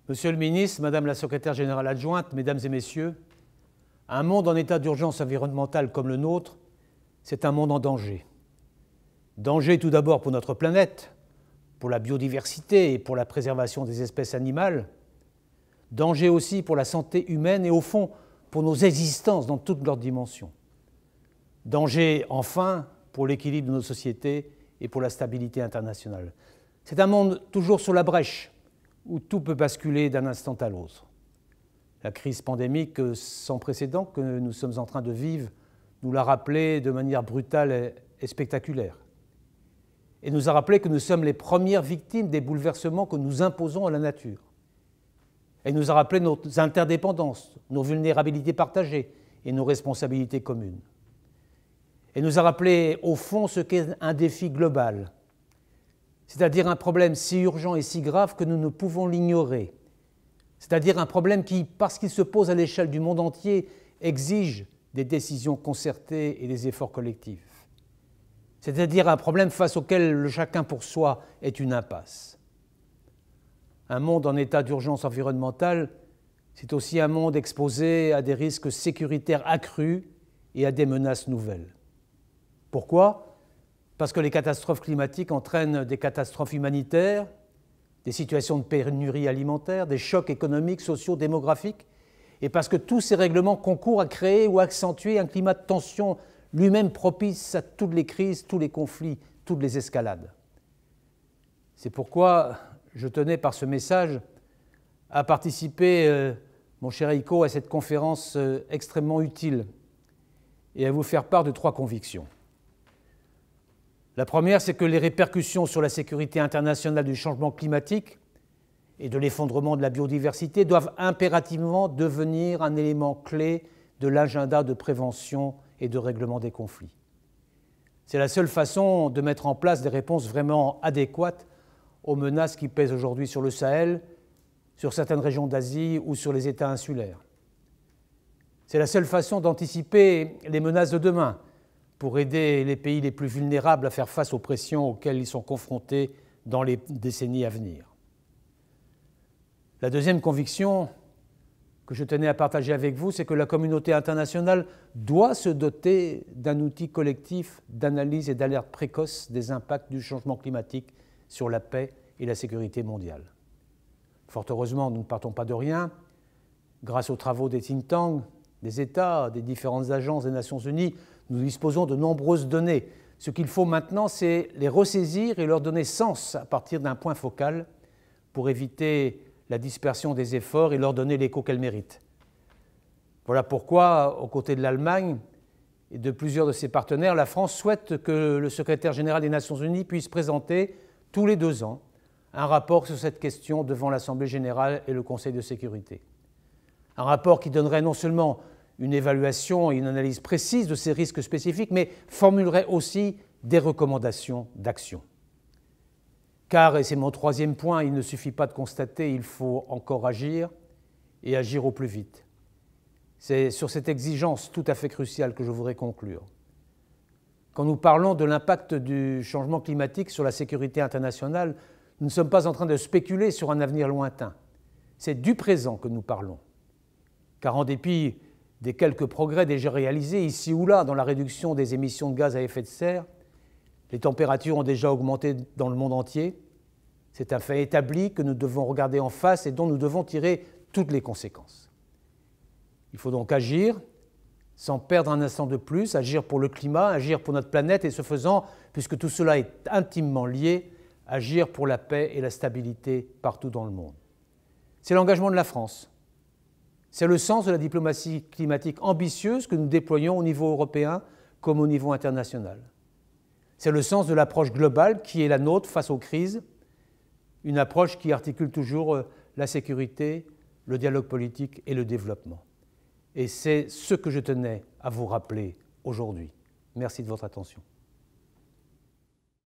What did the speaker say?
Monsieur le ministre, Madame la secrétaire générale adjointe, Mesdames et Messieurs, un monde en état d'urgence environnementale comme le nôtre, c'est un monde en danger. Danger tout d'abord pour notre planète, pour la biodiversité et pour la préservation des espèces animales. Danger aussi pour la santé humaine et au fond pour nos existences dans toutes leurs dimensions. Danger enfin pour l'équilibre de nos sociétés et pour la stabilité internationale. C'est un monde toujours sur la brèche, où tout peut basculer d'un instant à l'autre. La crise pandémique sans précédent que nous sommes en train de vivre nous l'a rappelé de manière brutale et spectaculaire. Et nous a rappelé que nous sommes les premières victimes des bouleversements que nous imposons à la nature. Elle nous a rappelé nos interdépendances, nos vulnérabilités partagées et nos responsabilités communes. Elle nous a rappelé au fond ce qu'est un défi global, c'est-à-dire un problème si urgent et si grave que nous ne pouvons l'ignorer, c'est-à-dire un problème qui, parce qu'il se pose à l'échelle du monde entier, exige des décisions concertées et des efforts collectifs, c'est-à-dire un problème face auquel le chacun pour soi est une impasse. Un monde en état d'urgence environnementale, c'est aussi un monde exposé à des risques sécuritaires accrus et à des menaces nouvelles. Pourquoi ? Parce que les catastrophes climatiques entraînent des catastrophes humanitaires, des situations de pénurie alimentaire, des chocs économiques, sociaux, démographiques, et parce que tous ces règlements concourent à créer ou à accentuer un climat de tension lui-même propice à toutes les crises, tous les conflits, toutes les escalades. C'est pourquoi je tenais par ce message à participer, mon cher Heiko, à cette conférence extrêmement utile et à vous faire part de 3 convictions. La première, c'est que les répercussions sur la sécurité internationale du changement climatique et de l'effondrement de la biodiversité doivent impérativement devenir un élément clé de l'agenda de prévention et de règlement des conflits. C'est la seule façon de mettre en place des réponses vraiment adéquates aux menaces qui pèsent aujourd'hui sur le Sahel, sur certaines régions d'Asie ou sur les États insulaires. C'est la seule façon d'anticiper les menaces de demain, pour aider les pays les plus vulnérables à faire face aux pressions auxquelles ils sont confrontés dans les décennies à venir. La deuxième conviction que je tenais à partager avec vous, c'est que la communauté internationale doit se doter d'un outil collectif d'analyse et d'alerte précoce des impacts du changement climatique sur la paix et la sécurité mondiale. Fort heureusement, nous ne partons pas de rien. Grâce aux travaux des think tanks, des États, des différentes agences des Nations Unies, nous disposons de nombreuses données. Ce qu'il faut maintenant, c'est les ressaisir et leur donner sens à partir d'un point focal pour éviter la dispersion des efforts et leur donner l'écho qu'elles méritent. Voilà pourquoi, aux côtés de l'Allemagne et de plusieurs de ses partenaires, la France souhaite que le secrétaire général des Nations Unies puisse présenter tous les 2 ans un rapport sur cette question devant l'Assemblée générale et le Conseil de sécurité. Un rapport qui donnerait non seulement une évaluation et une analyse précise de ces risques spécifiques, mais formulerait aussi des recommandations d'action. Car, et c'est mon 3e point, il ne suffit pas de constater, il faut encore agir, et agir au plus vite. C'est sur cette exigence tout à fait cruciale que je voudrais conclure. Quand nous parlons de l'impact du changement climatique sur la sécurité internationale, nous ne sommes pas en train de spéculer sur un avenir lointain. C'est du présent que nous parlons. Car en dépit des quelques progrès déjà réalisés ici ou là dans la réduction des émissions de gaz à effet de serre, les températures ont déjà augmenté dans le monde entier. C'est un fait établi que nous devons regarder en face et dont nous devons tirer toutes les conséquences. Il faut donc agir, sans perdre un instant de plus, agir pour le climat, agir pour notre planète et ce faisant, puisque tout cela est intimement lié, agir pour la paix et la stabilité partout dans le monde. C'est l'engagement de la France. C'est le sens de la diplomatie climatique ambitieuse que nous déployons au niveau européen comme au niveau international. C'est le sens de l'approche globale qui est la nôtre face aux crises, une approche qui articule toujours la sécurité, le dialogue politique et le développement. Et c'est ce que je tenais à vous rappeler aujourd'hui. Merci de votre attention.